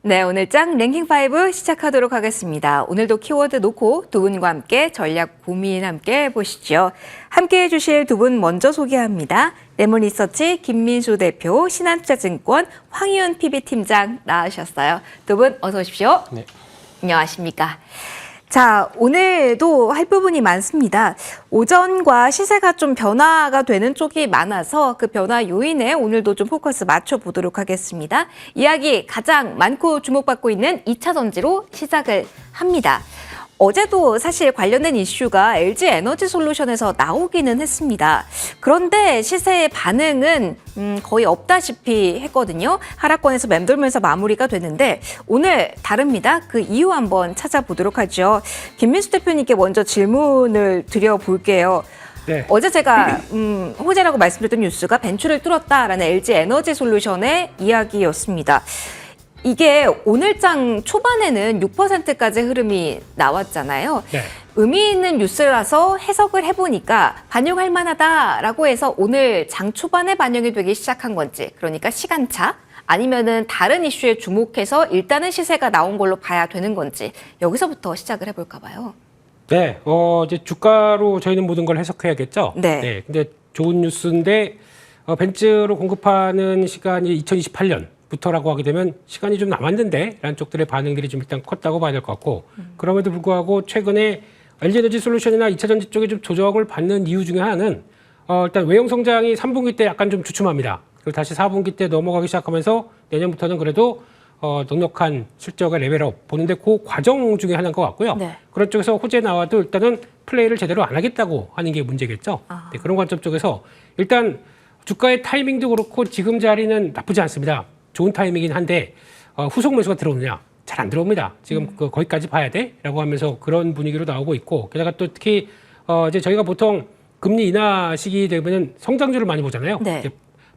네, 오늘 짱 랭킹5 시작하도록 하겠습니다. 오늘도 키워드 놓고 두 분과 함께 전략 고민 함께 해보시죠. 함께 해주실 두 분 먼저 소개합니다. 레몬리서치 김민수 대표, 신한투자증권 황희윤 PB팀장 나와주셨어요. 두 분 어서 오십시오. 네. 안녕하십니까. 자, 오늘도 할 부분이 많습니다. 오전과 시세가 좀 변화가 되는 쪽이 많아서 그 변화 요인에 오늘도 좀 포커스 맞춰보도록 하겠습니다. 이야기 가장 많고 주목받고 있는 2차 전지로 시작을 합니다. 어제도 사실 관련된 이슈가 LG 에너지 솔루션에서 나오기는 했습니다. 그런데 시세의 반응은 거의 없다시피 했거든요. 하락권에서 맴돌면서 마무리가 되는데 오늘 다릅니다. 그 이유 한번 찾아보도록 하죠. 김민수 대표님께 먼저 질문을 드려볼게요. 네. 어제 제가 호재라고 말씀드렸던 뉴스가 벤추를 뚫었다라는 LG 에너지 솔루션의 이야기였습니다. 이게 오늘장 초반에는 6%까지 흐름이 나왔잖아요. 네. 의미 있는 뉴스라서 해석을 해보니까 반영할 만하다라고 해서 오늘 장 초반에 반영이 되기 시작한 건지, 그러니까 시간차, 아니면은 다른 이슈에 주목해서 일단은 시세가 나온 걸로 봐야 되는 건지 여기서부터 시작을 해볼까 봐요. 네. 이제 주가로 저희는 모든 걸 해석해야겠죠. 네. 근데 좋은 뉴스인데 벤츠로 공급하는 시간이 2028년부터라고 하게 되면 시간이 좀 남았는데 라는 쪽들의 반응들이 좀 일단 컸다고 봐야 될 것 같고 그럼에도 불구하고 최근에 LG에너지 솔루션이나 2차 전지 쪽에 좀 조정을 받는 이유 중에 하나는 일단 외형 성장이 3분기 때 약간 좀 주춤합니다. 그리고 다시 4분기 때 넘어가기 시작하면서 내년부터는 그래도 넉넉한 실적의 레벨업 보는데 그 과정 중에 하나인 것 같고요. 네. 그런 쪽에서 호재 나와도 일단은 플레이를 제대로 안 하겠다고 하는 게 문제겠죠. 네, 그런 관점 쪽에서 일단 주가의 타이밍도 그렇고 지금 자리는 나쁘지 않습니다. 좋은 타이밍이긴 한데 후속 매수가 들어오느냐? 잘 안 들어옵니다. 지금 거기까지 봐야 돼라고 하면서 그런 분위기로 나오고 있고 게다가 또 특히 이제 저희가 보통 금리 인하 시기 되면은 성장주를 많이 보잖아요. 네. 이제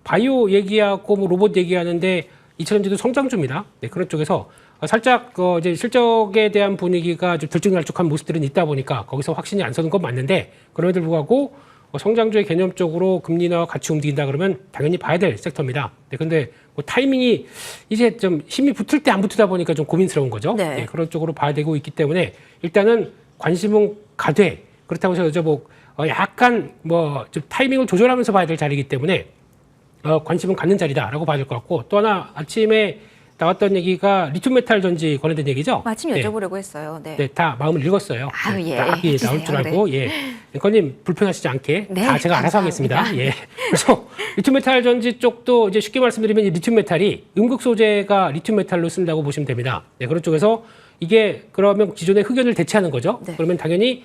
바이오 얘기하고 뭐 로봇 얘기하는데 2차 전지도 성장주입니다. 네, 그런 쪽에서 살짝 이제 실적에 대한 분위기가 좀 들쭉날쭉한 모습들은 있다 보니까 거기서 확신이 안 서는 건 맞는데 그럼에도 불구하고 성장주의 개념적으로 금리나 같이 움직인다 그러면 당연히 봐야 될 섹터입니다. 네, 근데 뭐 타이밍이 이제 좀 힘이 붙을 때 안 붙으다 보니까 좀 고민스러운 거죠. 네. 네, 그런 쪽으로 봐야 되고 있기 때문에 일단은 관심은 가되 그렇다고 해서 뭐 약간 뭐 좀 타이밍을 조절하면서 봐야 될 자리이기 때문에 관심은 갖는 자리다라고 봐야 될 것 같고 또 하나 아침에 나왔던 얘기가 리튬 메탈 전지 관련된 얘기죠. 마침 네. 여쭤보려고 했어요. 네. 네, 다 마음을 읽었어요. 아유, 예. 딱 나올 해주세요, 줄 알고, 예. 앵커님 불편하시지 않게 네, 다 제가 알아서 감사합니다. 하겠습니다. 예. 그래서 리튬 메탈 전지 쪽도 이제 쉽게 말씀드리면 이 리튬 메탈이 음극 소재가 리튬 메탈로 쓴다고 보시면 됩니다. 네, 그런 쪽에서 이게 그러면 기존의 흑연을 대체하는 거죠. 네. 그러면 당연히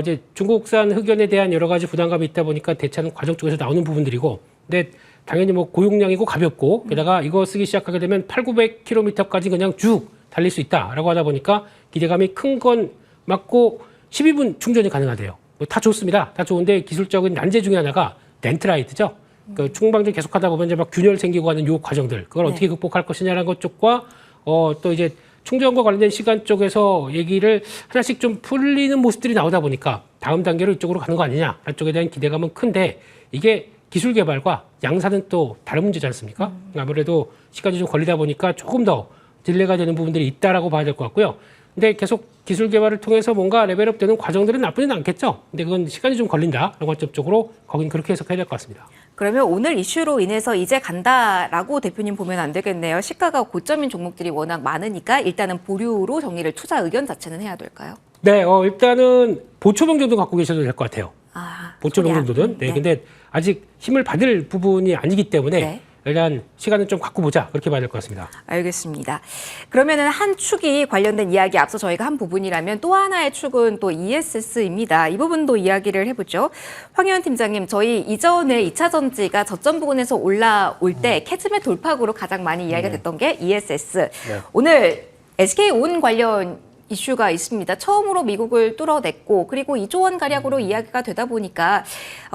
이제 중국산 흑연에 대한 여러 가지 부담감이 있다 보니까 대체하는 과정 쪽에서 나오는 부분들이고, 근데 당연히 뭐 고용량이고 가볍고 게다가 이거 쓰기 시작하게 되면 8,900km까지 그냥 쭉 달릴 수 있다라고 하다 보니까 기대감이 큰 건 맞고 12분 충전이 가능하대요. 뭐다 좋습니다. 다 좋은데 기술적인 난제 중에 하나가 덴트라이트죠. 그 충방전 계속하다 보면 이제 막 균열 생기고 하는 요 과정들 그걸 어떻게 극복할 것이냐라는 것 쪽과 또 이제 충전과 관련된 시간 쪽에서 얘기를 하나씩 좀 풀리는 모습들이 나오다 보니까 다음 단계로 이쪽으로 가는 거 아니냐라는 쪽에 대한 기대감은 큰데 이게 기술 개발과 양산은 또 다른 문제지 않습니까? 아무래도 시간이 좀 걸리다 보니까 조금 더 딜레이가 되는 부분들이 있다라고 봐야 될 것 같고요. 근데 계속 기술 개발을 통해서 뭔가 레벨업 되는 과정들은 나쁘진 않겠죠. 근데 그건 시간이 좀 걸린다. 이런 관점적으로 거긴 그렇게 해석해야 될 것 같습니다. 그러면 오늘 이슈로 인해서 이제 간다라고 대표님 보면 안 되겠네요. 시가가 고점인 종목들이 워낙 많으니까 일단은 보류로 정리를 투자 의견 자체는 해야 될까요? 네, 일단은 보초병 정도 갖고 계셔도 될 것 같아요. 보초병 소량. 정도는. 네, 근데 아직 힘을 받을 부분이 아니기 때문에 네. 일단 시간은 좀 갖고 보자. 그렇게 봐야 될 것 같습니다. 알겠습니다. 그러면은 한 축이 관련된 이야기 앞서 저희가 한 부분이라면 또 하나의 축은 또 ESS입니다. 이 부분도 이야기를 해보죠. 황희연 팀장님, 저희 이전에 2차 전지가 저점 부근에서 올라올 때 캐즘의 돌파구로 가장 많이 이야기가 됐던 게 ESS. 네. 오늘 SK온 관련 이슈가 있습니다. 처음으로 미국을 뚫어냈고 그리고 2조 원 가량으로 이야기가 되다 보니까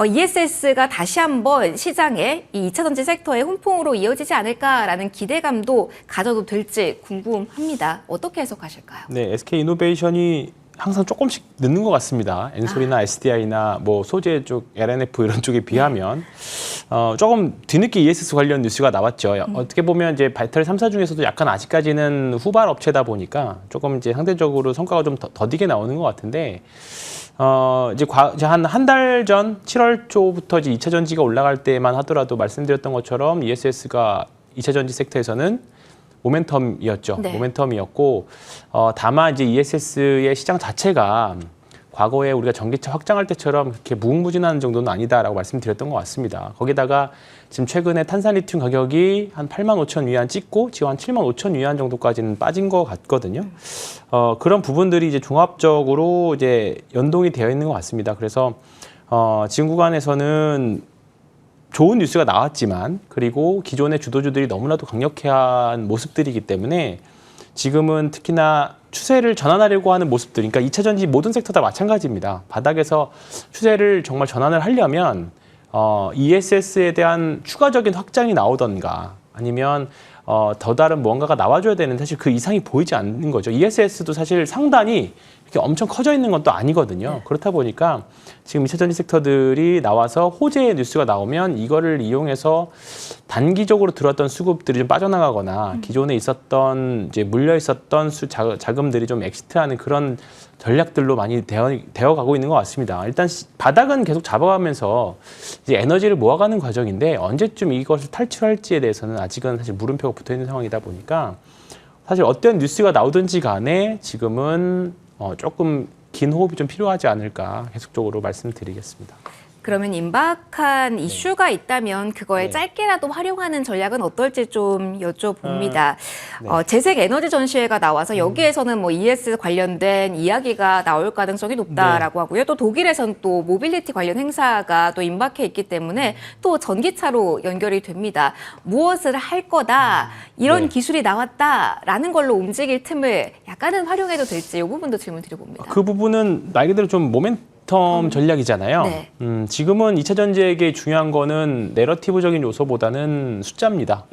ESS가 다시 한번 시장에 이 2차 전지 섹터의 훈풍으로 이어지지 않을까라는 기대감도 가져도 될지 궁금합니다. 어떻게 해석하실까요? 네, SK 이노베이션이 항상 조금씩 늦는 것 같습니다. 엔솔이나 SDI나 뭐 소재 쪽 LNF 이런 쪽에 비하면 조금 뒤늦게 ESS 관련 뉴스가 나왔죠. 어떻게 보면 이제 배터리 3사 중에서도 약간 아직까지는 후발 업체다 보니까 조금 이제 상대적으로 성과가 좀 더디게 나오는 것 같은데 이제 한 달 전 7월 초부터 이제 2차 전지가 올라갈 때만 하더라도 말씀드렸던 것처럼 ESS가 2차 전지 섹터에서는 모멘텀이었죠. 네. 모멘텀이었고 다만 이제 ESS의 시장 자체가 과거에 우리가 전기차 확장할 때처럼 그렇게 무궁무진한 정도는 아니다라고 말씀드렸던 것 같습니다. 거기다가 지금 최근에 탄산리튬 가격이 한 85,000위안 찍고 지금 한 75,000위안 정도까지는 빠진 것 같거든요. 그런 부분들이 이제 종합적으로 이제 연동이 되어 있는 것 같습니다. 그래서 지금 구간에서는 좋은 뉴스가 나왔지만 그리고 기존의 주도주들이 너무나도 강력한 모습들이기 때문에 지금은 특히나 추세를 전환하려고 하는 모습들, 그러니까 2차 전지 모든 섹터 다 마찬가지입니다. 바닥에서 추세를 정말 전환을 하려면 ESS에 대한 추가적인 확장이 나오던가 아니면 더 다른 뭔가가 나와줘야 되는데 사실 그 이상이 보이지 않는 거죠. ESS도 사실 상단이 이렇게 엄청 커져 있는 건 또 아니거든요. 그렇다 보니까 지금 2차 전지 섹터들이 나와서 호재의 뉴스가 나오면 이거를 이용해서 단기적으로 들어왔던 수급들이 좀 빠져나가거나 기존에 있었던 이제 물려 있었던 자금들이 좀 엑시트하는 그런 전략들로 많이 되어가고 있는 것 같습니다. 일단 바닥은 계속 잡아가면서 이제 에너지를 모아가는 과정인데 언제쯤 이것을 탈출할지에 대해서는 아직은 사실 물음표가 붙어 있는 상황이다 보니까 사실 어떤 뉴스가 나오든지 간에 지금은 조금 긴 호흡이 좀 필요하지 않을까 계속적으로 말씀드리겠습니다. 그러면 임박한 이슈가 있다면 그거에 네. 짧게라도 활용하는 전략은 어떨지 좀 여쭤봅니다. 네. 재생 에너지 전시회가 나와서 여기에서는 뭐 ES 관련된 이야기가 나올 가능성이 높다라고 하고요. 또 독일에서는 또 모빌리티 관련 행사가 또 임박해 있기 때문에 또 전기차로 연결이 됩니다. 무엇을 할 거다, 이런 네. 기술이 나왔다라는 걸로 움직일 틈을 약간은 활용해도 될지 이 부분도 질문 드려봅니다. 그 부분은 말 그대로 좀 모멘텀 전략이잖아요. 네. 지금은 2차 전지에게 중요한 거는 내러티브적인 요소보다는 숫자입니다.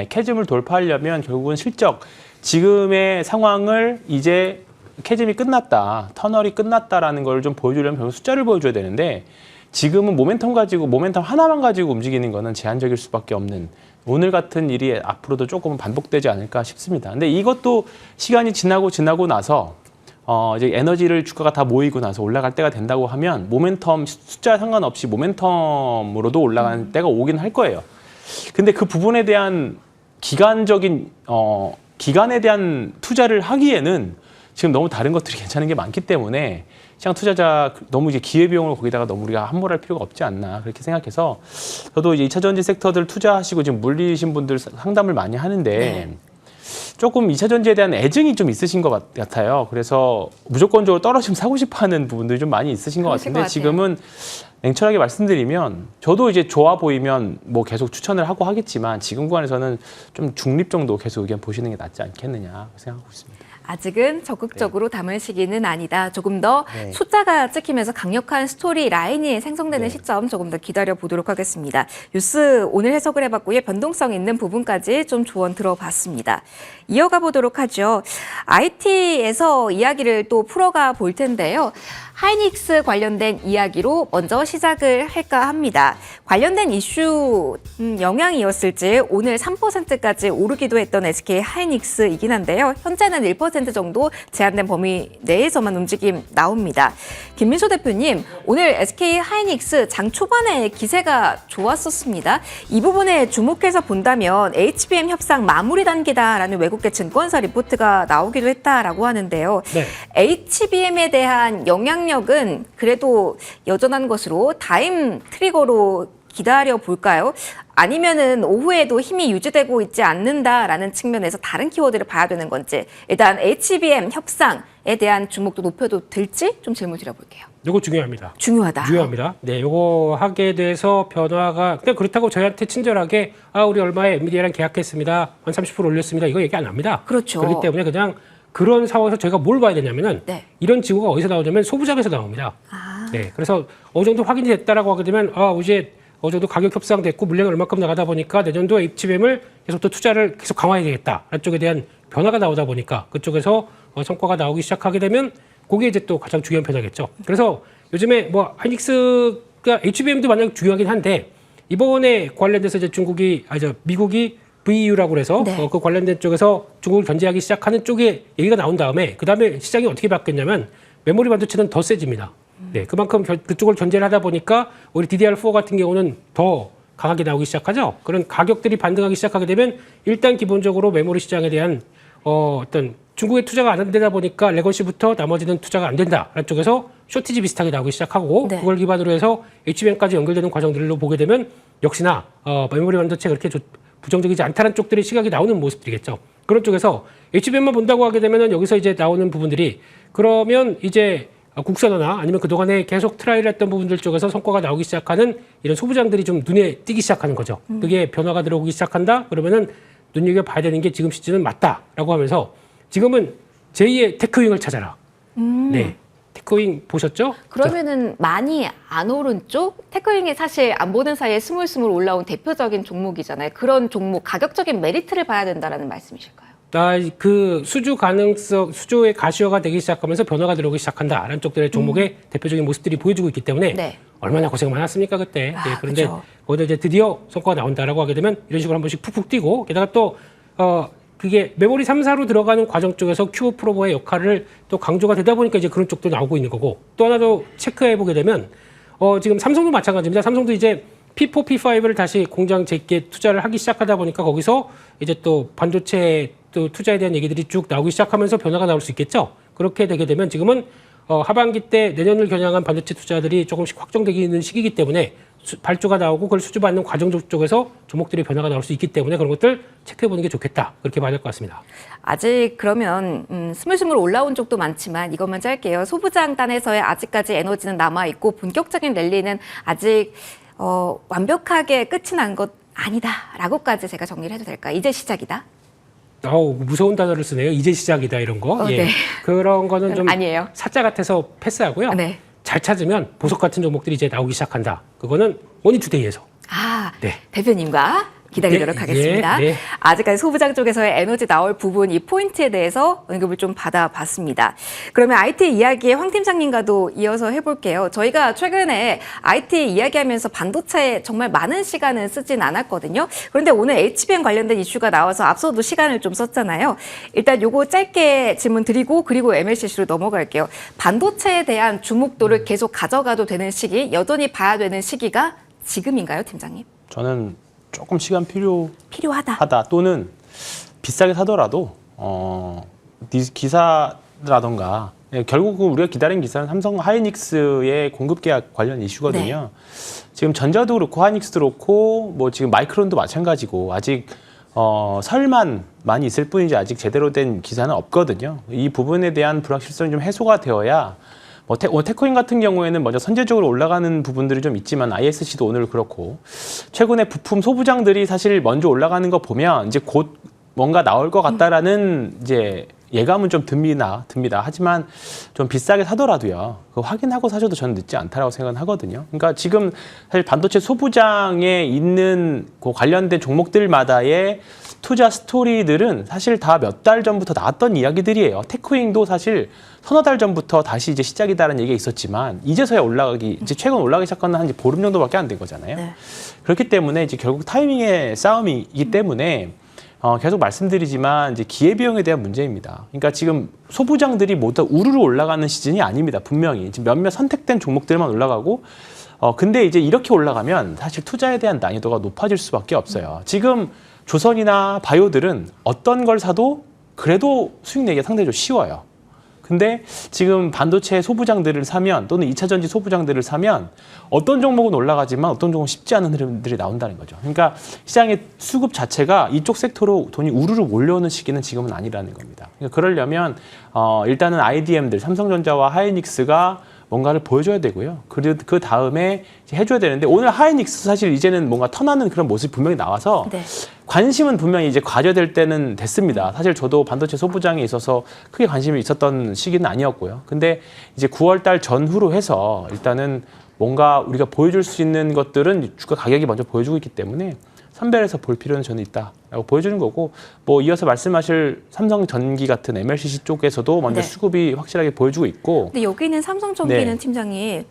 캐즘을 돌파하려면 결국은 실적, 지금의 상황을 이제 캐즘이 끝났다, 터널이 끝났다라는 걸 좀 보여주려면 결국 숫자를 보여줘야 되는데 지금은 모멘텀 하나만 가지고 움직이는 거는 제한적일 수밖에 없는 오늘 같은 일이 앞으로도 조금 반복되지 않을까 싶습니다. 근데 이것도 시간이 지나고 나서 이제 에너지를 주가가 다 모이고 나서 올라갈 때가 된다고 하면 모멘텀 숫자 상관없이 모멘텀으로도 올라가는 때가 오긴 할 거예요. 근데 그 부분에 대한 기간에 대한 투자를 하기에는 지금 너무 다른 것들이 괜찮은 게 많기 때문에 시장 투자자 너무 이제 기회비용을 거기다가 너무 우리가 함몰할 필요가 없지 않나 그렇게 생각해서 저도 이제 2차 전지 섹터들 투자하시고 지금 물리신 분들 상담을 많이 하는데 네. 조금 2차 전지에 대한 애증이 좀 있으신 것 같아요. 그래서 무조건적으로 떨어지면 사고 싶어하는 부분들이 좀 많이 있으신 것 그러실 같은데 것 같아요. 지금은 냉철하게 말씀드리면 저도 이제 좋아 보이면 뭐 계속 추천을 하고 하겠지만 지금 구간에서는 좀 중립 정도 계속 의견 보시는 게 낫지 않겠느냐 생각하고 있습니다. 아직은 적극적으로 담을 시기는 아니다. 조금 더 네. 숫자가 찍히면서 강력한 스토리 라인이 생성되는 네. 시점 조금 더 기다려 보도록 하겠습니다. 뉴스 오늘 해석을 해봤고요. 변동성 있는 부분까지 좀 조언 들어봤습니다. 이어가 보도록 하죠. IT에서 이야기를 또 풀어가 볼 텐데요. 하이닉스 관련된 이야기로 먼저 시작을 할까 합니다. 관련된 이슈 영향이었을지 오늘 3%까지 오르기도 했던 SK 하이닉스이긴 한데요. 현재는 1% 정도 제한된 범위 내에서만 움직임 나옵니다. 김민소 대표님, 오늘 SK 하이닉스 장 초반에 기세가 좋았었습니다. 이 부분에 주목해서 본다면 HBM 협상 마무리 단계다라는 외국계 증권사 리포트가 나오기도 했다라고 하는데요. 네. HBM에 대한 영향력은 그래도 여전한 것으로 다임 트리거로 기다려 볼까요? 아니면은 오후에도 힘이 유지되고 있지 않는다라는 측면에서 다른 키워드를 봐야 되는 건지 일단 HBM 협상에 대한 주목도 높여도 될지 좀 질문 드려볼게요. 이거 중요합니다. 중요하다. 중요합니다. 네, 요거 하게 돼서 변화가 근데 그렇다고 저희한테 친절하게 우리 얼마에 엔비디아랑 계약했습니다. 한 30% 올렸습니다. 이거 얘기 안 합니다. 그렇죠. 그렇기 때문에 그냥 그런 상황에서 저희가 뭘 봐야 되냐면은 네. 이런 징후가 어디서 나오냐면 소부장에서 나옵니다. 네, 그래서 어느 정도 확인이 됐다라고 하게 되면 이제 어느 정도 가격 협상됐고 물량이 얼마큼 나가다 보니까 내년도 HBM을 계속 또 투자를 계속 강화해야 되겠다. 라는 쪽에 대한 변화가 나오다 보니까 그쪽에서 성과가 나오기 시작하게 되면 그게 이제 또 가장 중요한 변화겠죠. 그래서 요즘에 뭐 하이닉스가 HBM도 만약 중요하긴 한데 이번에 관련돼서 이제 미국이 VU라고 그래서 네. 그 관련된 쪽에서 중국을 견제하기 시작하는 쪽에 얘기가 나온 다음에 그다음에 시장이 어떻게 바뀌었냐면 메모리 반도체는 더 세집니다. 네, 그만큼 그쪽을 견제를 하다 보니까 오히려 DDR4 같은 경우는 더 강하게 나오기 시작하죠. 그런 가격들이 반등하기 시작하게 되면 일단 기본적으로 메모리 시장에 대한 어떤 중국의 투자가 안 되다 보니까 레거시부터 나머지는 투자가 안 된다라는 쪽에서 쇼티지 비슷하게 나오기 시작하고 네. 그걸 기반으로 해서 HBM까지 연결되는 과정들로 보게 되면 역시나 메모리 반도체 그렇게 부정적이지 않다는 쪽들의 시각이 나오는 모습들이겠죠. 그런 쪽에서 HBM만 본다고 하게 되면 여기서 이제 나오는 부분들이 그러면 이제 국산화나 아니면 그동안에 계속 트라이를 했던 부분들 쪽에서 성과가 나오기 시작하는 이런 소부장들이 좀 눈에 띄기 시작하는 거죠. 그게 변화가 들어오기 시작한다? 그러면은 눈여겨봐야 되는 게 지금 시즌은 맞다라고 하면서 지금은 제2의 테크윙을 찾아라. 네. 테크윙 보셨죠? 그러면은 많이 안 오른 쪽 테크윙이 사실 안 보는 사이에 스물스물 올라온 대표적인 종목이잖아요. 그런 종목 가격적인 메리트를 봐야 된다라는 말씀이실까요? 그 수주 가능성, 수주의 가시화가 되기 시작하면서 변화가 들어오기 시작한다라는 쪽들의 종목의 대표적인 모습들이 보여주고 있기 때문에 네. 얼마나 고생 많았습니까 그때. 네, 그런데 그렇죠. 거기다 이제 드디어 성과가 나온다라고 하게 되면 이런 식으로 한 번씩 푹푹 뛰고 게다가 또 그게 메모리 3사로 들어가는 과정 쪽에서 큐어 프로버의 역할을 또 강조가 되다 보니까 이제 그런 쪽도 나오고 있는 거고 또 하나 더 체크해 보게 되면 지금 삼성도 마찬가지입니다. 삼성도 이제 P4, P5를 다시 공장 재개 투자를 하기 시작하다 보니까 거기서 이제 또 반도체 또 투자에 대한 얘기들이 쭉 나오기 시작하면서 변화가 나올 수 있겠죠. 그렇게 되게 되면 지금은 하반기 때 내년을 겨냥한 반도체 투자들이 조금씩 확정되기 있는 시기이기 때문에 발주가 나오고 그걸 수주받는 과정 쪽에서 종목들의 변화가 나올 수 있기 때문에 그런 것들 체크해보는 게 좋겠다. 그렇게 봐야 될 것 같습니다. 아직 그러면 스물스물 올라온 쪽도 많지만 이것만 짧게요. 소부장단에서의 아직까지 에너지는 남아있고 본격적인 랠리는 아직 완벽하게 끝이 난 것 아니다라고까지 제가 정리를 해도 될까요? 이제 시작이다. 무서운 단어를 쓰네요. 이제 시작이다 이런 거. 예. 네. 그런 거는 좀 아니에요. 사자 같아서 패스하고요. 네. 잘 찾으면 보석 같은 종목들이 이제 나오기 시작한다. 그거는 머니투데이에서. 네. 대표님과 기다리도록 네, 하겠습니다. 네. 아직까지 소부장 쪽에서의 에너지 나올 부분 이 포인트에 대해서 언급을 좀 받아봤습니다. 그러면 IT 이야기에 황 팀장님과도 이어서 해볼게요. 저희가 최근에 IT 이야기하면서 반도체에 정말 많은 시간을 쓰진 않았거든요. 그런데 오늘 HBM 관련된 이슈가 나와서 앞서도 시간을 좀 썼잖아요. 일단 요거 짧게 질문 드리고 그리고 MLCC로 넘어갈게요. 반도체에 대한 주목도를 계속 가져가도 되는 시기, 여전히 봐야 되는 시기가 지금인가요, 팀장님? 저는 조금 시간 필요하다. 하다 또는 비싸게 사더라도 기사라던가 결국 우리가 기다린 기사는 삼성 하이닉스의 공급 계약 관련 이슈거든요. 네. 지금 전자도 그렇고 하이닉스도 그렇고 뭐 지금 마이크론도 마찬가지고 아직 설만 많이 있을 뿐이지 아직 제대로 된 기사는 없거든요. 이 부분에 대한 불확실성이 좀 해소가 되어야 테크윙 같은 경우에는 먼저 선제적으로 올라가는 부분들이 좀 있지만 ISC도 오늘 그렇고 최근에 부품 소부장들이 사실 먼저 올라가는 거 보면 이제 곧 뭔가 나올 것 같다라는 이제 예감은 좀 듭니다. 하지만 좀 비싸게 사더라도요. 그거 확인하고 사셔도 저는 늦지 않다라고 생각은 하거든요. 그러니까 지금 사실 반도체 소부장에 있는 그 관련된 종목들마다의 투자 스토리들은 사실 다 몇 달 전부터 나왔던 이야기들이에요. 테크윙도 사실 서너 달 전부터 다시 이제 시작이다라는 얘기가 있었지만 이제서야 이제 최근 올라가기 시작한 한 보름 정도밖에 안 된 거잖아요. 네. 그렇기 때문에 이제 결국 타이밍의 싸움이기 때문에 계속 말씀드리지만 이제 기회비용에 대한 문제입니다. 그러니까 지금 소부장들이 모두 우르르 올라가는 시즌이 아닙니다. 분명히 지금 몇몇 선택된 종목들만 올라가고 근데 이제 이렇게 올라가면 사실 투자에 대한 난이도가 높아질 수밖에 없어요. 지금 조선이나 바이오들은 어떤 걸 사도 그래도 수익 내기가 상대적으로 쉬워요. 근데 지금 반도체 소부장들을 사면 또는 2차 전지 소부장들을 사면 어떤 종목은 올라가지만 어떤 종목은 쉽지 않은 흐름들이 나온다는 거죠. 그러니까 시장의 수급 자체가 이쪽 섹터로 돈이 우르르 몰려오는 시기는 지금은 아니라는 겁니다. 그러니까 그러려면 일단은 IDM들, 삼성전자와 하이닉스가 뭔가를 보여줘야 되고요. 그 다음에 해줘야 되는데 오늘 하이닉스 사실 이제는 뭔가 턴하는 그런 모습이 분명히 나와서 네. 관심은 분명히 이제 가져될 때는 됐습니다. 사실 저도 반도체 소부장에 있어서 크게 관심이 있었던 시기는 아니었고요. 근데 이제 9월 달 전후로 해서 일단은 뭔가 우리가 보여줄 수 있는 것들은 주가 가격이 먼저 보여주고 있기 때문에 선별해서 볼 필요는 저는 있다라고 보여주는 거고 뭐 이어서 말씀하실 삼성전기 같은 MLCC 쪽에서도 먼저 네. 수급이 확실하게 보여주고 있고 근데 여기는 삼성전기는 네. 팀장님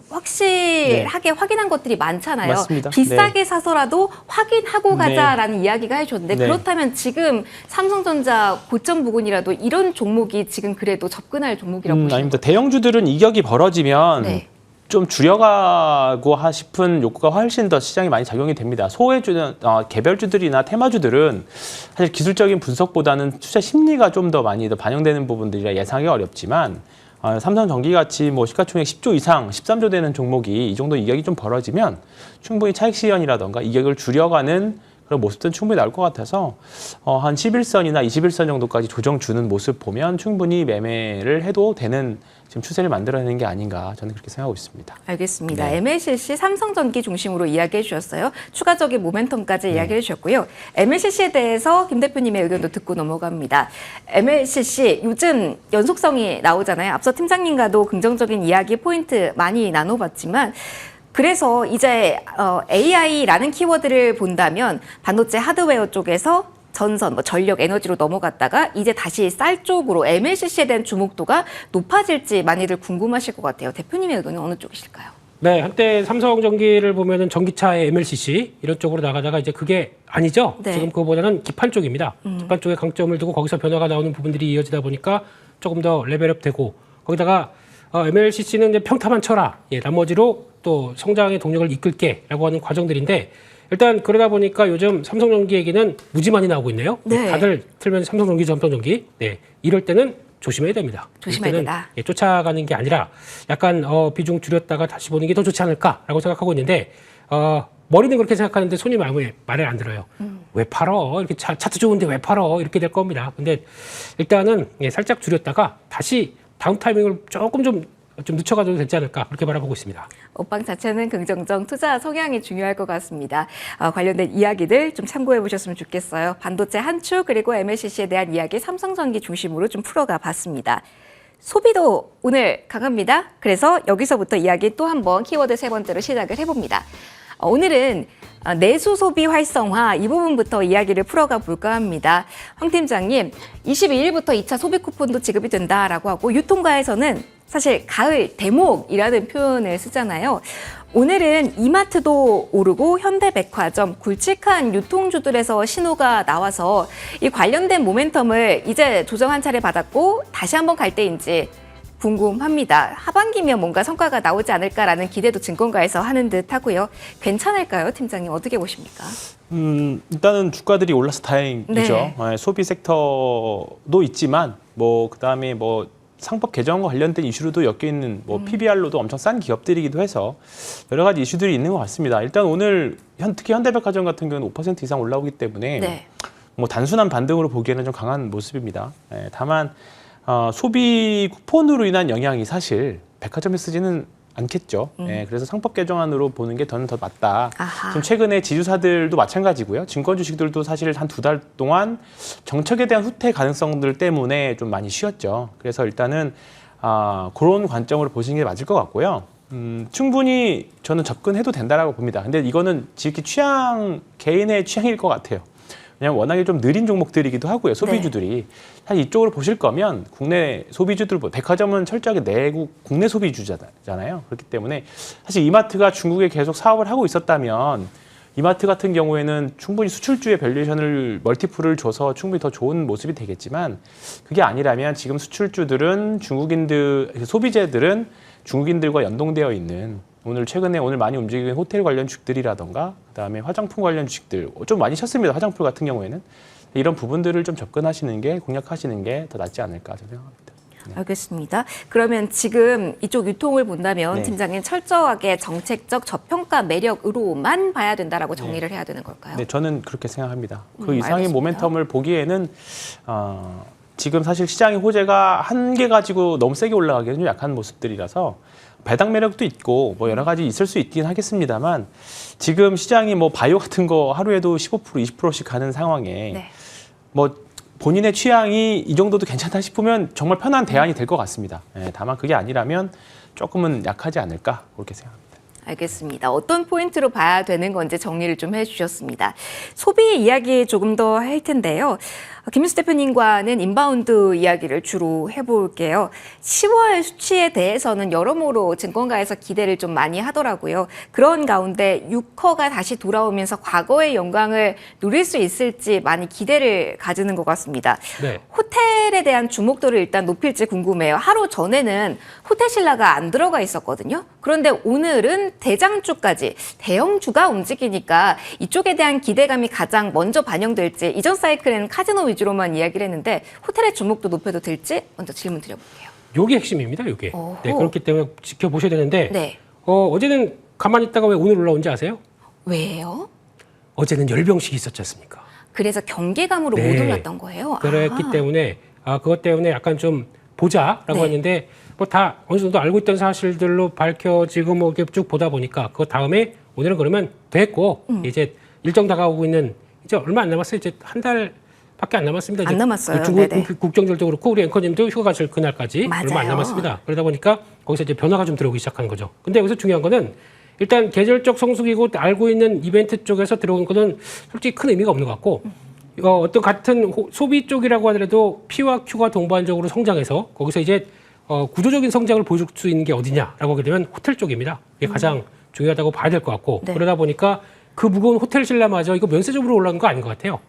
확실하게 확인한 것들이 많잖아요. 맞습니다. 비싸게 사서라도 확인하고 가자라는 이야기가 해줬는데 네. 그렇다면 지금 삼성전자 고점 부근이라도 이런 종목이 지금 그래도 접근할 종목이라고 보시는 아닙니다. 대형주들은 이격이 벌어지면 네. 좀 줄여가고 싶은 욕구가 훨씬 더 시장에 많이 작용이 됩니다. 소외주는 개별주들이나 테마주들은 사실 기술적인 분석보다는 투자 심리가 좀 더 많이 더 반영되는 부분들이라 예상하기 어렵지만 삼성전기같이 뭐 시가총액 10조 이상, 13조 되는 종목이 이 정도 이격이 좀 벌어지면 충분히 차익 실현이라던가 이격을 줄여가는 그런 모습들은 충분히 나올 것 같아서 한 11선이나 21선 정도까지 조정 주는 모습 보면 충분히 매매를 해도 되는 지금 추세를 만들어내는 게 아닌가 저는 그렇게 생각하고 있습니다. 알겠습니다. 네. MLCC 삼성전기 중심으로 이야기해 주셨어요. 추가적인 모멘텀까지 이야기해 주셨고요. MLCC에 대해서 김 대표님의 의견도 듣고 넘어갑니다. MLCC 요즘 연속성이 나오잖아요. 앞서 팀장님과도 긍정적인 이야기 포인트 많이 나눠봤지만 그래서 이제 AI라는 키워드를 본다면 반도체 하드웨어 쪽에서 전선, 뭐 전력, 에너지로 넘어갔다가 이제 다시 쌀 쪽으로 MLCC에 대한 주목도가 높아질지 많이들 궁금하실 것 같아요. 대표님의 의견은 어느 쪽이실까요? 네, 한때 삼성전기를 보면은 전기차의 MLCC 이런 쪽으로 나가다가 이제 그게 아니죠. 네. 지금 그거보다는 기판 쪽입니다. 기판 쪽에 강점을 두고 거기서 변화가 나오는 부분들이 이어지다 보니까 조금 더 레벨업되고 거기다가 MLCC는 이제 평타만 쳐라. 예, 나머지로 또 성장의 동력을 이끌게라고 하는 과정들인데 일단 그러다 보니까 요즘 삼성전기 얘기는 무지 많이 나오고 있네요. 네. 다들 틀면 삼성전기, 삼성전기. 네, 이럴 때는 조심해야 됩니다. 조심해야 이럴 때는, 된다. 예, 쫓아가는 게 아니라 약간 비중 줄였다가 다시 보는 게 더 좋지 않을까라고 생각하고 있는데 머리는 그렇게 생각하는데 손이 말을 안 들어요. 왜 팔어? 이렇게 차트 좋은데 왜 팔어? 이렇게 될 겁니다. 근데 일단은 살짝 줄였다가 다시 다음 타이밍을 조금 좀 늦춰가도 되지 않을까 그렇게 바라보고 있습니다. 옷방 자체는 긍정적 투자 성향이 중요할 것 같습니다. 관련된 이야기들 좀 참고해 보셨으면 좋겠어요. 반도체 한축 그리고 MLCC에 대한 이야기 삼성전기 중심으로 좀 풀어가 봤습니다. 소비도 오늘 강합니다. 그래서 여기서부터 이야기 또 한번 키워드 세 번째로 시작을 해봅니다. 오늘은 내수 소비 활성화 이 부분부터 이야기를 풀어가 볼까 합니다. 황 팀장님, 22일부터 2차 소비 쿠폰도 지급이 된다라고 하고 유통가에서는 사실 가을 대목이라는 표현을 쓰잖아요. 오늘은 이마트도 오르고 현대백화점, 굵직한 유통주들에서 신호가 나와서 이 관련된 모멘텀을 이제 조정 한 차례 받았고 다시 한번 갈 때인지 궁금합니다. 하반기면 뭔가 성과가 나오지 않을까라는 기대도 증권가에서 하는 듯 하고요. 괜찮을까요, 팀장님? 어떻게 보십니까? 일단은 주가들이 올라서 다행이죠. 네. 소비 섹터도 있지만 그다음에 상법 개정과 관련된 이슈로도 엮여 있는 PBR로도 엄청 싼 기업들이기도 해서 여러 가지 이슈들이 있는 것 같습니다. 일단 오늘 특히 현대백화점 같은 경우는 5% 이상 올라오기 때문에 네. 단순한 반등으로 보기에는 좀 강한 모습입니다. 다만 소비 쿠폰으로 인한 영향이 사실 백화점에 쓰지는 않겠죠. 그래서 상법 개정안으로 보는 게 저는 더 맞다. 아하. 지금 최근에 지주사들도 마찬가지고요. 증권 주식들도 사실 한 2달 동안 정책에 대한 후퇴 가능성들 때문에 좀 많이 쉬었죠. 그래서 일단은 그런 관점으로 보시는 게 맞을 것 같고요. 충분히 저는 접근해도 된다라고 봅니다. 근데 이거는 지극히 개인의 취향일 것 같아요. 왜냐하면 워낙에 좀 느린 종목들이기도 하고요. 소비주들이. 사실 이쪽으로 보실 거면 국내 소비주들, 백화점은 철저하게 내국 국내 소비주잖아요. 그렇기 때문에 사실 이마트가 중국에 계속 사업을 하고 있었다면 이마트 같은 경우에는 충분히 수출주의 밸류에이션을 멀티플을 줘서 충분히 더 좋은 모습이 되겠지만 그게 아니라면 지금 수출주들은 소비재들은 중국인들과 연동되어 있는 오늘 많이 움직이는 호텔 관련 주식들이라던가 그다음에 화장품 관련 주식들 좀 많이 셨습니다. 화장품 같은 경우에는 이런 부분들을 좀 접근하시는 게 공략하시는 게 더 낫지 않을까 저는 생각합니다. 네. 알겠습니다. 그러면 지금 이쪽 유통을 본다면 네. 팀장님 철저하게 정책적 저평가 매력으로만 봐야 된다라고 정리를 해야 되는 걸까요? 네, 저는 그렇게 생각합니다. 그 이상의 알겠습니다. 모멘텀을 보기에는 지금 사실 시장의 호재가 한 개 가지고 너무 세게 올라가기는 좀 약한 모습들이라서 배당 매력도 있고 여러 가지 있을 수 있긴 하겠습니다만 지금 시장이 바이오 같은 거 하루에도 15% 20%씩 가는 상황에 네. 본인의 취향이 이 정도도 괜찮다 싶으면 정말 편한 대안이 될 것 같습니다. 다만 그게 아니라면 조금은 약하지 않을까 그렇게 생각합니다. 알겠습니다. 어떤 포인트로 봐야 되는 건지 정리를 좀 해주셨습니다. 소비 이야기 조금 더 할 텐데요. 김윤수 대표님과는 인바운드 이야기를 주로 해볼게요. 10월 수치에 대해서는 여러모로 증권가에서 기대를 좀 많이 하더라고요. 그런 가운데 유커가 다시 돌아오면서 과거의 영광을 누릴 수 있을지 많이 기대를 가지는 것 같습니다. 네. 호텔에 대한 주목도를 일단 높일지 궁금해요. 하루 전에는 호텔신라가 안 들어가 있었거든요. 그런데 오늘은 대장주까지 대형주가 움직이니까 이쪽에 대한 기대감이 가장 먼저 반영될지, 이전 사이클에는 카지노 위주로만 이야기를 했는데 호텔의 주목도 높여도 될지 먼저 질문 드려볼게요. 요게 핵심입니다. 요게. 어허. 네, 그렇기 때문에 지켜보셔야 되는데 네. 어제는 가만히 있다가 왜 오늘 올라온지 아세요? 왜요? 어제는 열병식이 있었지 않습니까? 그래서 경계감으로 네. 못 올랐던 거예요? 그랬기 때문에 그것 때문에 약간 좀 보자라고 네. 했는데 뭐 다 어느 정도 알고 있던 사실들로 밝혀지고 뭐 이렇게 쭉 보다 보니까 그 다음에 오늘은 그러면 됐고 이제 일정 다가오고 있는 이제 얼마 안 남았어요. 이제 한 달밖에 안 남았습니다. 안 이제 남았어요. 중국 네네. 국정절도 그렇고 우리 앵커님도 휴가 가실 그날까지 맞아요. 얼마 안 남았습니다. 그러다 보니까 거기서 이제 변화가 좀 들어오기 시작하는 거죠. 근데 여기서 중요한 거는 일단 계절적 성수기고 알고 있는 이벤트 쪽에서 들어온 거는 솔직히 큰 의미가 없는 것 같고 어떤 같은 소비 쪽이라고 하더라도 P와 Q가 동반적으로 성장해서 거기서 이제 구조적인 성장을 보여줄 수 있는 게 어디냐라고 하게 되면 호텔 쪽입니다. 이게 가장 중요하다고 봐야 될 것 같고 네. 그러다 보니까 그 무거운 호텔 신라마저 이거 면세점으로 올라온 거 아닌 것 같아요.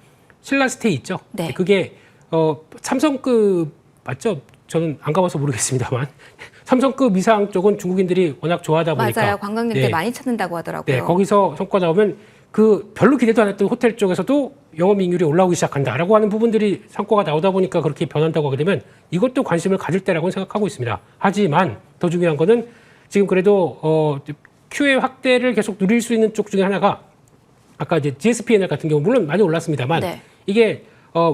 신라 스테이 있죠. 네. 그게 삼성급 맞죠? 저는 안 가봐서 모르겠습니다만 삼성급 이상 쪽은 중국인들이 워낙 좋아하다 보니까 맞아요. 관광객들 네. 많이 찾는다고 하더라고요. 네, 거기서 성과 나오면 그 별로 기대도 안 했던 호텔 쪽에서도 영업이익률이 올라오기 시작한다라고 하는 부분들이 성과가 나오다 보니까 그렇게 변한다고 하게 되면 이것도 관심을 가질 때라고 생각하고 있습니다. 하지만 더 중요한 거는 지금 그래도 Q의 확대를 계속 누릴 수 있는 쪽 중에 하나가 아까 이제 GSPNL 같은 경우 물론 많이 올랐습니다만 네. 이게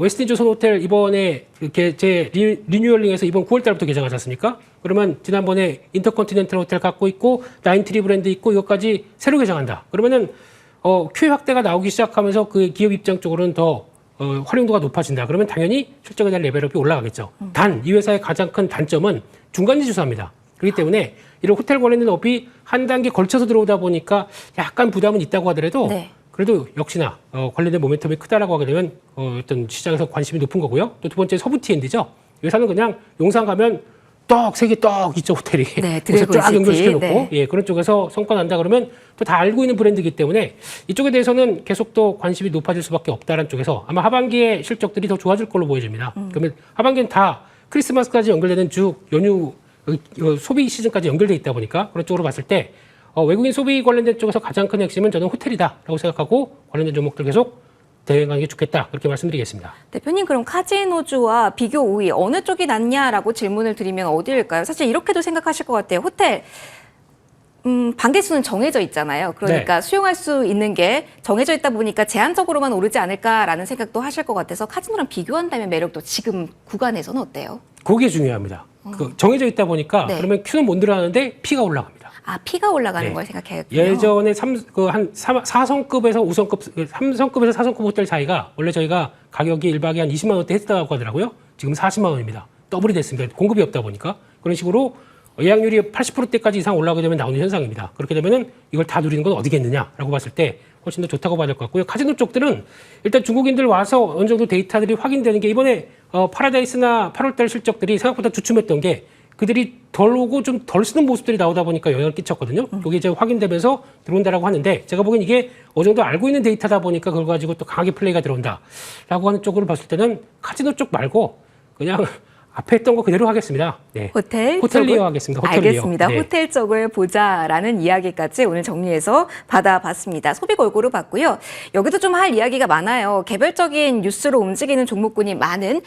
웨스틴 조선 호텔 이번에 제 리뉴얼링에서 이번 9월 달부터 개장하지 않습니까? 그러면 지난번에 인터컨티넨탈 호텔 갖고 있고 나인트리 브랜드 있고 이것까지 새로 개장한다. 그러면은 Q 확대가 나오기 시작하면서 그 기업 입장 쪽으로는 더 활용도가 높아진다. 그러면 당연히 실적에 대한 레벨업이 올라가겠죠. 단 이 회사의 가장 큰 단점은 중간지 주사입니다. 그렇기 때문에 이런 호텔 관련된 업이 한 단계 걸쳐서 들어오다 보니까 약간 부담은 있다고 하더라도 네. 그래도 역시나 관련된 모멘텀이 크다라고 하게 되면 어떤 시장에서 관심이 높은 거고요. 또 두 번째 서부 T&D죠. 이 회사는 그냥 용산 가면 세계 떡 있죠, 호텔이. 네, 그래서 쫙 드래곤시티. 연결시켜놓고 네. 예, 그런 쪽에서 성과 난다 그러면 또 다 알고 있는 브랜드이기 때문에 이쪽에 대해서는 계속 또 관심이 높아질 수밖에 없다는 쪽에서 아마 하반기에 실적들이 더 좋아질 걸로 보여집니다. 그러면 하반기는 다 크리스마스까지 연결되는 연휴 소비 시즌까지 연결돼 있다 보니까 그런 쪽으로 봤을 때 외국인 소비 관련된 쪽에서 가장 큰 핵심은 저는 호텔이다라고 생각하고 관련된 종목들 계속 대응하는 게 좋겠다 그렇게 말씀드리겠습니다. 대표님, 그럼 카지노주와 비교 우위 어느 쪽이 낫냐라고 질문을 드리면 어디일까요? 사실 이렇게도 생각하실 것 같아요. 호텔 반개수는 정해져 있잖아요. 그러니까 수용할 수 있는 게 정해져 있다 보니까 제한적으로만 오르지 않을까라는 생각도 하실 것 같아서 카지노랑 비교한다면 매력도 지금 구간에서는 어때요? 그게 중요합니다. 정해져 있다 보니까 네. 그러면 Q는 못 늘어나는데 P가 올라갑니다. P가 올라가는 네. 걸 생각해야겠군요. 예전에 한 4성급에서 5성급, 3성급에서 4성급 호텔 사이가 원래 저희가 가격이 1박에 한 20만 원대 했다고 하더라고요. 지금 40만 원입니다. 더블이 됐습니다. 공급이 없다 보니까. 그런 식으로 예약률이 80%대까지 이상 올라가게 되면 나오는 현상입니다. 그렇게 되면은 이걸 다 누리는 건 어디겠느냐라고 봤을 때 훨씬 더 좋다고 봐야 될 것 같고요. 카지노 쪽들은 일단 중국인들 와서 어느 정도 데이터들이 확인되는 게 이번에 파라다이스나 8월달 실적들이 생각보다 주춤했던 게 그들이 덜 오고 좀 덜 쓰는 모습들이 나오다 보니까 영향을 끼쳤거든요. 이게 이제 확인되면서 들어온다라고 하는데 제가 보기엔 이게 어느 정도 알고 있는 데이터다 보니까 그걸 가지고 또 강하게 플레이가 들어온다라고 하는 쪽으로 봤을 때는 카지노 쪽 말고 그냥 앞에 했던 거 그대로 하겠습니다. 네. 호텔리어 하겠습니다. 호텔리어. 알겠습니다. 네. 호텔 쪽을 보자라는 이야기까지 오늘 정리해서 받아봤습니다. 소비 골고루 봤고요. 여기도 좀 할 이야기가 많아요. 개별적인 뉴스로 움직이는 종목군이 많은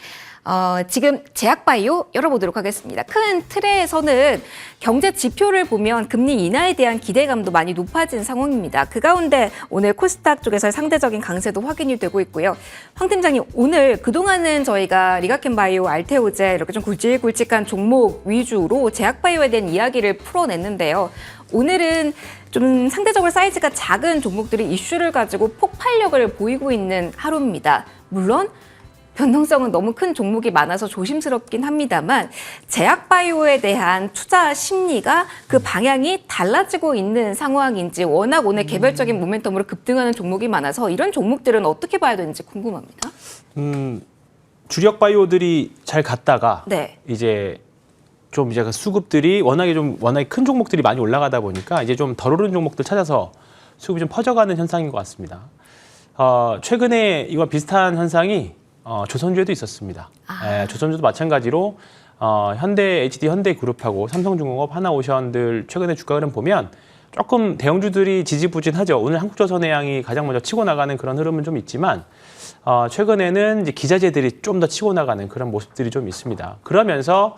지금 제약바이오 열어보도록 하겠습니다. 큰 틀에서는 경제 지표를 보면 금리 인하에 대한 기대감도 많이 높아진 상황입니다. 그 가운데 오늘 코스닥 쪽에서의 상대적인 강세도 확인이 되고 있고요. 황 팀장님, 오늘 그동안은 저희가 리가켄바이오, 알테오제 이렇게 좀 굵직굵직한 종목 위주로 제약바이오에 대한 이야기를 풀어냈는데요. 오늘은 좀 상대적으로 사이즈가 작은 종목들이 이슈를 가지고 폭발력을 보이고 있는 하루입니다. 물론 변동성은 너무 큰 종목이 많아서 조심스럽긴 합니다만 제약바이오에 대한 투자 심리가 그 방향이 달라지고 있는 상황인지 워낙 오늘 개별적인 모멘텀으로 급등하는 종목이 많아서 이런 종목들은 어떻게 봐야 되는지 궁금합니다. 주력 바이오들이 잘 갔다가 네. 이제 좀 이제 그 수급들이 워낙에 큰 종목들이 많이 올라가다 보니까 이제 좀 덜 오른 종목들 찾아서 수급이 좀 퍼져가는 현상인 것 같습니다. 최근에 이와 비슷한 현상이 조선주에도 있었습니다. 조선주도 마찬가지로 현대 HD 현대그룹하고 삼성중공업, 하나오션들 최근에 주가 흐름 보면 조금 대형주들이 지지부진하죠. 오늘 한국조선해양이 가장 먼저 치고 나가는 그런 흐름은 좀 있지만 최근에는 이제 기자재들이 좀 더 치고 나가는 그런 모습들이 좀 있습니다. 그러면서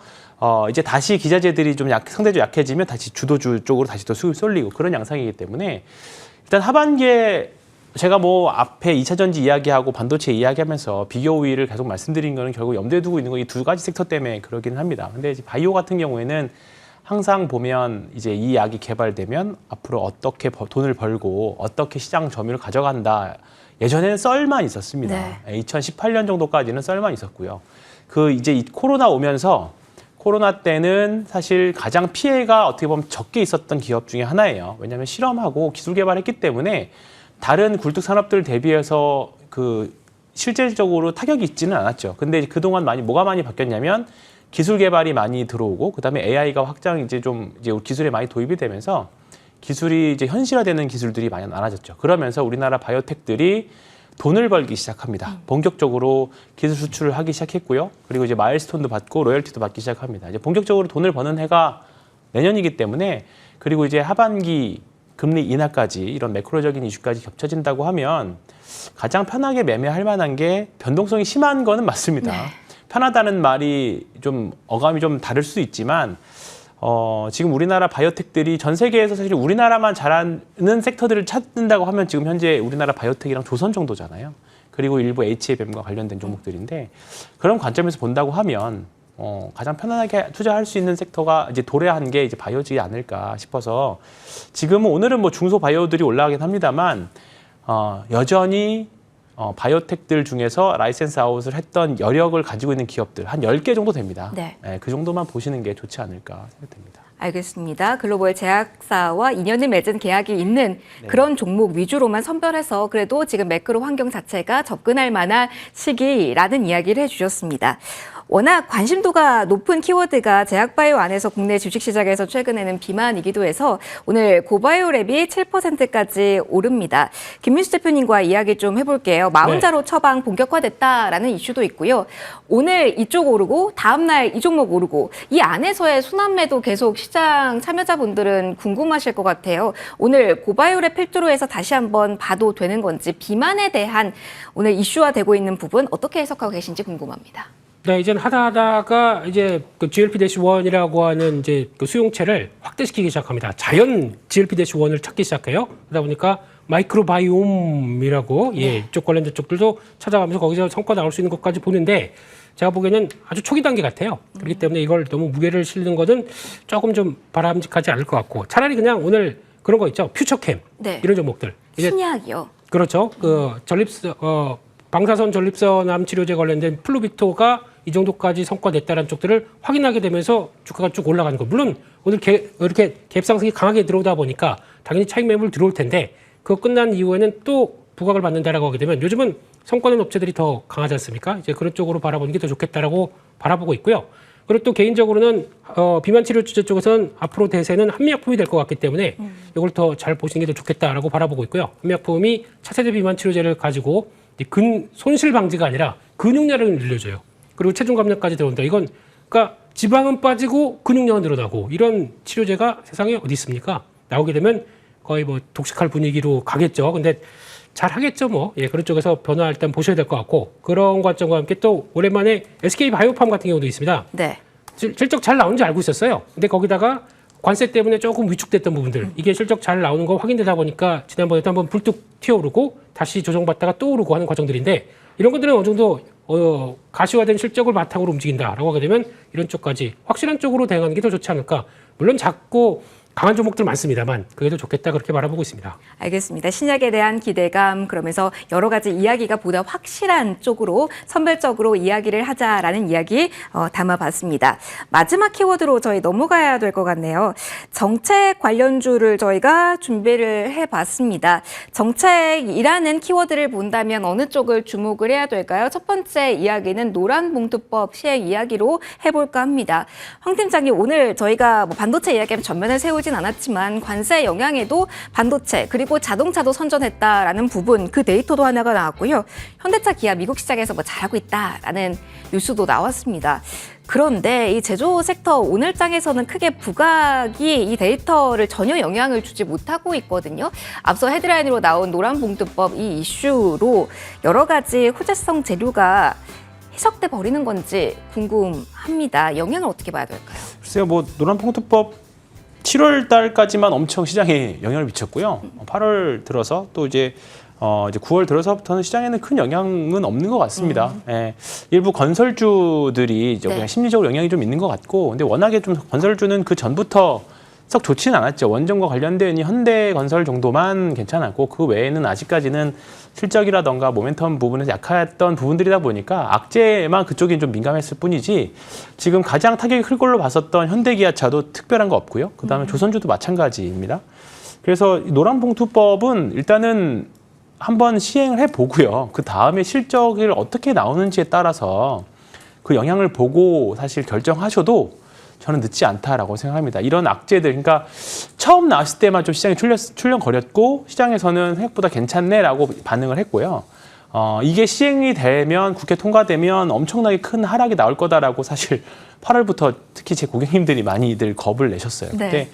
이제 다시 기자재들이 좀 상대적으로 약해지면 다시 주도주 쪽으로 다시 또 수급이 쏠리고 그런 양상이기 때문에 일단 하반기에 제가 뭐 앞에 2차 전지 이야기하고 반도체 이야기하면서 비교 우위를 계속 말씀드린 거는 결국 염두에 두고 있는 거 이 두 가지 섹터 때문에 그러기는 합니다. 근데 이제 바이오 같은 경우에는 항상 보면 이제 이 약이 개발되면 앞으로 어떻게 돈을 벌고 어떻게 시장 점유율을 가져간다. 예전에는 썰만 있었습니다. 네. 2018년 정도까지는 썰만 있었고요. 그 이제 이 코로나 오면서 코로나 때는 사실 가장 피해가 어떻게 보면 적게 있었던 기업 중에 하나예요. 왜냐하면 실험하고 기술 개발했기 때문에 다른 굴뚝 산업들 대비해서 그 실질적으로 타격이 있지는 않았죠. 근데 그동안 뭐가 많이 바뀌었냐면 기술 개발이 많이 들어오고 그다음에 AI가 확장 이제 기술에 많이 도입이 되면서 기술이 이제 현실화되는 기술들이 많이 많아졌죠. 그러면서 우리나라 바이오텍들이 돈을 벌기 시작합니다. 본격적으로 기술 수출을 하기 시작했고요. 그리고 이제 마일스톤도 받고 로열티도 받기 시작합니다. 이제 본격적으로 돈을 버는 해가 내년이기 때문에 그리고 이제 하반기 금리 인하까지 이런 매크로적인 이슈까지 겹쳐진다고 하면 가장 편하게 매매할 만한 게 변동성이 심한 거는 맞습니다. 네. 편하다는 말이 좀 어감이 좀 다를 수 있지만 지금 우리나라 바이오텍들이 전 세계에서 사실 우리나라만 잘하는 섹터들을 찾는다고 하면 지금 현재 우리나라 바이오텍이랑 조선 정도잖아요. 그리고 일부 HM과 관련된 종목들인데 그런 관점에서 본다고 하면 가장 편안하게 투자할 수 있는 섹터가 이제 도래한 게 이제 바이오지 않을까 싶어서 지금은 오늘은 뭐 중소 바이오들이 올라가긴 합니다만 여전히 바이오텍들 중에서 라이센스 아웃을 했던 여력을 가지고 있는 기업들 한 10개 정도 됩니다. 네. 그 정도만 보시는 게 좋지 않을까 생각됩니다. 알겠습니다. 글로벌 제약사와 인연을 맺은 계약이 있는 그런 종목 위주로만 선별해서 그래도 지금 매크로 환경 자체가 접근할 만한 시기라는 이야기를 해주셨습니다. 워낙 관심도가 높은 키워드가 제약바이오 안에서 국내 주식시장에서 최근에는 비만이기도 해서 오늘 고바이오랩이 7%까지 오릅니다. 김민수 대표님과 이야기 좀 해볼게요. 마흔자로 처방 본격화됐다라는 이슈도 있고요. 오늘 이쪽 오르고 다음날 이 종목 오르고 이 안에서의 순환매도 계속 시장 참여자분들은 궁금하실 것 같아요. 오늘 고바이오랩 필두로해서 다시 한번 봐도 되는 건지 비만에 대한 오늘 이슈화되고 있는 부분 어떻게 해석하고 계신지 궁금합니다. 네, 이제는 하다가 이제 그 GLP-1이라고 하는 이제 그 수용체를 확대시키기 시작합니다. 자연 GLP-1을 찾기 시작해요. 그러다 보니까 마이크로바이옴이라고 이쪽 관련된 쪽들도 찾아가면서 거기서 성과 나올 수 있는 것까지 보는데 제가 보기에는 아주 초기 단계 같아요. 그렇기 때문에 이걸 너무 무게를 실는 것은 조금 좀 바람직하지 않을 것 같고 차라리 그냥 오늘 그런 거 있죠. 퓨처캠 네. 이런 종목들. 이제 신약이요. 그렇죠. 그 방사선 전립선 암 치료제 관련된 플루비토가 이 정도까지 성과 냈다는 쪽들을 확인하게 되면서 주가가 쭉 올라가는 거. 물론 오늘 이렇게 갭 상승이 강하게 들어오다 보니까 당연히 차익 매물 들어올 텐데 그거 끝난 이후에는 또 부각을 받는다라고 하게 되면 요즘은 성과 낸 업체들이 더 강하지 않습니까? 이제 그런 쪽으로 바라보는 게 더 좋겠다라고 바라보고 있고요. 그리고 또 개인적으로는 비만 치료 주제 쪽에서는 앞으로 대세는 한미약품이 될 것 같기 때문에 이걸 더 잘 보시는 게 더 좋겠다라고 바라보고 있고요. 한미약품이 차세대 비만 치료제를 가지고 손실 방지가 아니라 근육량을 늘려줘요. 그리고 체중 감량까지 들어온다. 이건 그러니까 지방은 빠지고 근육량은 늘어나고 이런 치료제가 세상에 어디 있습니까? 나오게 되면 거의 뭐 독식할 분위기로 가겠죠. 근데 잘 하겠죠, 뭐. 예, 그런 쪽에서 변화 일단 보셔야 될 것 같고 그런 관점과 함께 또 오랜만에 SK 바이오팜 같은 경우도 있습니다. 네. 실적 잘 나오는지 알고 있었어요. 근데 거기다가 관세 때문에 조금 위축됐던 부분들 이게 실적 잘 나오는 거 확인되다 보니까 지난번에도 한번 불뚝 튀어오르고 다시 조정받다가 또 오르고 하는 과정들인데 이런 것들은 어느 정도 가시화된 실적을 바탕으로 움직인다라고 하게 되면 이런 쪽까지 확실한 쪽으로 대응하는 게 더 좋지 않을까. 물론 작고 강한 종목들 많습니다만 그래도 좋겠다 그렇게 바라보고 있습니다. 알겠습니다. 신약에 대한 기대감 그러면서 여러 가지 이야기가 보다 확실한 쪽으로 선별적으로 이야기를 하자라는 이야기 담아봤습니다. 마지막 키워드로 저희 넘어가야 될 것 같네요. 정책 관련주를 저희가 준비를 해봤습니다. 정책이라는 키워드를 본다면 어느 쪽을 주목을 해야 될까요? 첫 번째 이야기는 노란봉투법 시행 이야기로 해볼까 합니다. 황 팀장님, 오늘 저희가 뭐 반도체 이야기하면 전면을 세우진 않았지만 관세 영향에도 반도체 그리고 자동차도 선전했다라는 부분 그 데이터도 하나가 나왔고요. 현대차, 기아 미국 시장에서 뭐 잘하고 있다라는 뉴스도 나왔습니다. 그런데 이 제조 섹터 오늘장에서는 크게 부각이 이 데이터를 전혀 영향을 주지 못하고 있거든요. 앞서 헤드라인으로 나온 노란봉투법 이 이슈로 여러 가지 호재성 재료가 해석돼 버리는 건지 궁금합니다. 영향을 어떻게 봐야 될까요? 글쎄요, 뭐 노란봉투법 7월 달까지만 엄청 시장에 영향을 미쳤고요. 8월 들어서 또 이제 9월 들어서부터는 시장에는 큰 영향은 없는 것 같습니다. 예, 일부 건설주들이 이제 네. 그냥 심리적으로 영향이 좀 있는 것 같고, 근데 워낙에 좀 건설주는 그 전부터 썩 좋지는 않았죠. 원전과 관련된 이 현대건설 정도만 괜찮았고 그 외에는 아직까지는 실적이라던가 모멘텀 부분에서 약했던 부분들이다 보니까 악재만 그쪽이 좀 민감했을 뿐이지 지금 가장 타격이 클 걸로 봤었던 현대기아차도 특별한 거 없고요. 그다음에 조선주도 마찬가지입니다. 그래서 이 노란봉투법은 일단은 한번 시행을 해보고요. 그 다음에 실적을 어떻게 나오는지에 따라서 그 영향을 보고 사실 결정하셔도 저는 늦지 않다라고 생각합니다. 이런 악재들, 그러니까 처음 나왔을 때만 좀 시장이 출렁거렸고 시장에서는 생각보다 괜찮네라고 반응을 했고요. 이게 시행이 되면 국회 통과되면 엄청나게 큰 하락이 나올 거다라고 사실 8월부터 특히 제 고객님들이 많이들 겁을 내셨어요. 네. 근데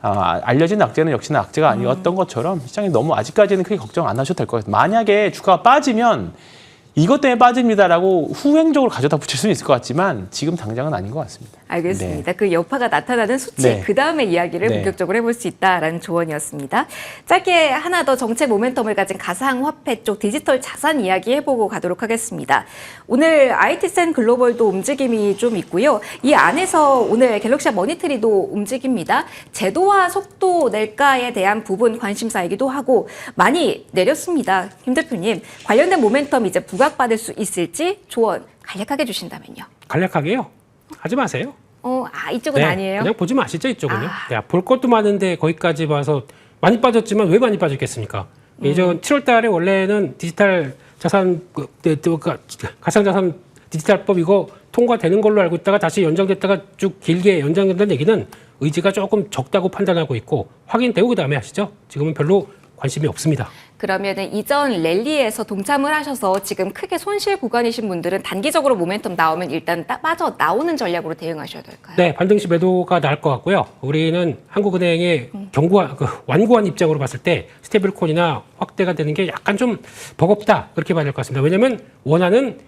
알려진 악재는 역시나 악재가 아니었던 것처럼 시장이 너무 아직까지는 크게 걱정 안 하셔도 될 것 같아요. 만약에 주가가 빠지면 이것 때문에 빠집니다라고 후행적으로 가져다 붙일 수는 있을 것 같지만 지금 당장은 아닌 것 같습니다. 알겠습니다. 그 여파가 나타나는 수치, 네. 그 다음에 이야기를 네. 본격적으로 해볼 수 있다라는 조언이었습니다. 짧게 하나 더 정책 모멘텀을 가진 가상화폐 쪽 디지털 자산 이야기 해보고 가도록 하겠습니다. 오늘 IT센 글로벌도 움직임이 좀 있고요. 이 안에서 오늘 갤럭시아 머니터리도 움직입니다. 제도화 속도 낼까에 대한 부분 관심사이기도 하고 많이 내렸습니다. 김 대표님, 관련된 모멘텀 이제 부각받을 수 있을지 조언 간략하게 주신다면요. 간략하게요? 하지 마세요. 이쪽은 아니에요? 그냥 보지 마시죠, 이쪽은요. 아. 야, 볼 것도 많은데 거기까지 봐서 많이 빠졌지만 왜 많이 빠졌겠습니까? 예전 7월 달에 원래는 디지털 자산, 가상자산 디지털법 이거 통과되는 걸로 알고 있다가 다시 연장됐다가 쭉 길게 연장된다는 얘기는 의지가 조금 적다고 판단하고 있고 확인되고 그다음에 하시죠. 지금은 별로 관심이 없습니다. 그러면은 이전 랠리에서 동참을 하셔서 지금 크게 손실 구간이신 분들은 단기적으로 모멘텀 나오면 일단 빠져 나오는 전략으로 대응하셔야 될까요? 네, 반등시 매도가 나을 것 같고요. 우리는 한국은행의 완고한 입장으로 봤을 때 스테이블코인이나 확대가 되는 게 약간 좀 버겁다 그렇게 봐야 될 것 같습니다. 왜냐하면 원하는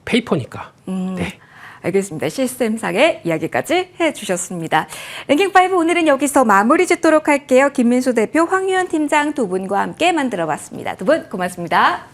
페이퍼니까. 네. 알겠습니다. 시스템상의 이야기까지 해주셨습니다. 랭킹5 오늘은 여기서 마무리 짓도록 할게요. 김민수 대표, 황유현 팀장 두 분과 함께 만들어봤습니다. 두 분 고맙습니다.